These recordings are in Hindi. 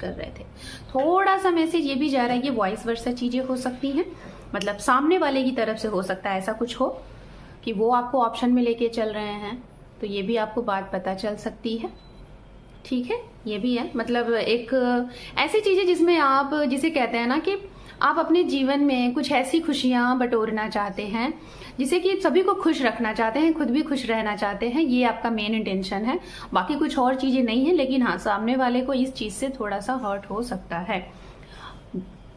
कर रहे थे। थोड़ा सा मैसेज ये भी जा रहा है, ये वॉइस वर्सा चीजें हो सकती हैं, मतलब सामने वाले की तरफ से हो सकता है ऐसा कुछ हो कि वो आपको ऑप्शन में लेके चल रहे हैं, तो ये भी आपको बात पता चल सकती है। ठीक है, ये भी है, मतलब एक ऐसी चीज है जिसमें आप, जिसे कहते हैं ना कि आप अपने जीवन में कुछ ऐसी खुशियां बटोरना चाहते हैं जिसे कि सभी को खुश रखना चाहते हैं, खुद भी खुश रहना चाहते हैं, ये आपका मेन इंटेंशन है। बाकी कुछ और चीजें नहीं है, लेकिन हाँ, सामने वाले को इस चीज से थोड़ा सा हर्ट हो सकता है।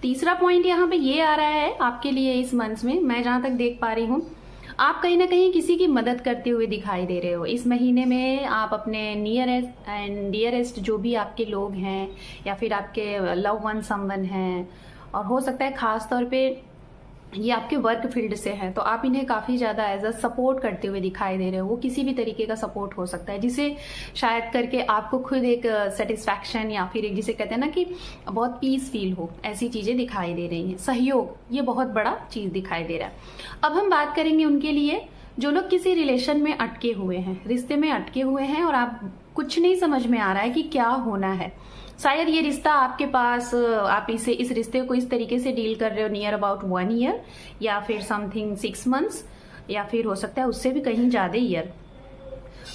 तीसरा पॉइंट यहाँ पे ये आ रहा है आपके लिए इस मंथ में, मैं जहां तक देख पा रही हूँ, आप कहीं ना कहीं किसी की मदद करते हुए दिखाई दे रहे हो। इस महीने में आप अपने नियरेस्ट एंड डियरेस्ट जो भी आपके लोग हैं, या फिर आपके लव वन समवन हैं, और हो सकता है खास तौर पे ये आपके वर्क फील्ड से है, तो आप इन्हें काफी ज्यादा एज अ सपोर्ट करते हुए दिखाई दे रहे हो। वो किसी भी तरीके का सपोर्ट हो सकता है जिसे शायद करके आपको खुद एक सेटिस्फैक्शन या फिर एक, जिसे कहते हैं ना कि बहुत पीस फील हो, ऐसी चीजें दिखाई दे रही हैं। सहयोग, ये बहुत बड़ा चीज दिखाई दे रहा है। अब हम बात करेंगे उनके लिए जो लोग किसी रिलेशन में अटके हुए हैं, रिश्ते में अटके हुए हैं, और आप कुछ नहीं समझ में आ रहा है कि क्या होना है। शायद ये रिश्ता आपके पास, आप इस रिश्ते को इस तरीके से डील कर रहे हो नियर अबाउट 1 ईयर, या फिर समथिंग 6 मंथ्स, या फिर हो सकता है उससे भी कहीं ज्यादा ईयर।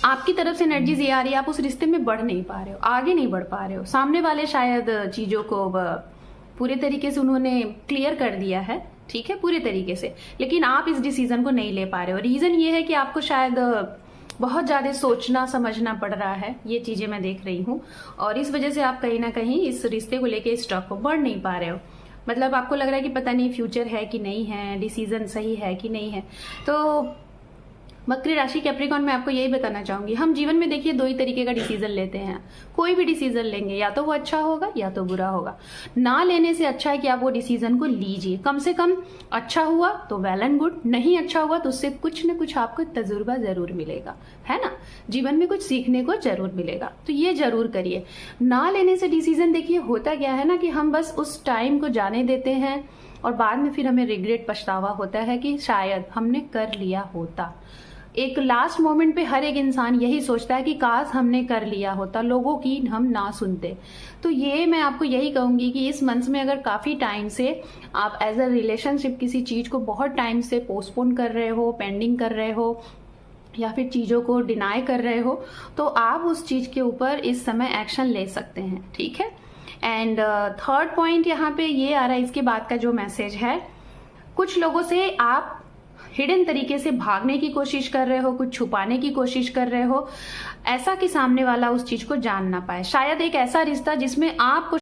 आपकी तरफ से एनर्जीज ये आ रही है, आप उस रिश्ते में बढ़ नहीं पा रहे हो, आगे नहीं बढ़ पा रहे हो। सामने वाले शायद चीजों को पूरे तरीके से उन्होंने क्लियर कर दिया है, ठीक है, पूरे तरीके से, लेकिन आप इस डिसीजन को नहीं ले पा रहे हो। रीजन ये है कि आपको शायद बहुत ज्यादा सोचना समझना पड़ रहा है, ये चीजें मैं देख रही हूँ, और इस वजह से आप कहीं ना कहीं इस रिश्ते को लेके स्टक हो, बढ़ नहीं पा रहे हो। मतलब आपको लग रहा है कि पता नहीं फ्यूचर है कि नहीं है, डिसीजन सही है कि नहीं है। तो मकर राशि कैप्रिकॉर्न में आपको यही बताना चाहूंगी, हम जीवन में देखिए 2 ही तरीके का डिसीजन लेते हैं। कोई भी डिसीजन लेंगे, या तो वो अच्छा होगा या तो बुरा होगा। ना लेने से अच्छा है कि आप वो डिसीजन को लीजिए, कम से कम अच्छा हुआ तो वेल एंड गुड, नहीं अच्छा हुआ तो उससे कुछ न कुछ आपको तजुर्बा जरूर मिलेगा, है ना, जीवन में कुछ सीखने को जरूर मिलेगा, तो ये जरूर करिए। ना लेने से डिसीजन, देखिए होता क्या है ना कि हम बस उस टाइम को जाने देते हैं और बाद में फिर हमें रिग्रेट, पछतावा होता है कि शायद हमने कर लिया होता। एक लास्ट मोमेंट पे हर एक इंसान यही सोचता है कि काश हमने कर लिया होता, लोगों की हम ना सुनते। तो ये मैं आपको यही कहूंगी कि इस मंथ में अगर काफी टाइम से आप एज अ रिलेशनशिप किसी चीज को बहुत टाइम से पोस्टपोन कर रहे हो, पेंडिंग कर रहे हो, या फिर चीजों को डिनाई कर रहे हो, तो आप उस चीज के ऊपर इस समय एक्शन ले सकते हैं, ठीक है। एंड थर्ड पॉइंट यहाँ पे ये आ रहा है, इसके बाद का जो मैसेज है, कुछ लोगों से आप हिडन तरीके से भागने की कोशिश कर रहे हो, कुछ छुपाने की कोशिश कर रहे हो, ऐसा कि सामने वाला उस चीज को जान ना पाए। शायद एक ऐसा रिश्ता जिसमें आपको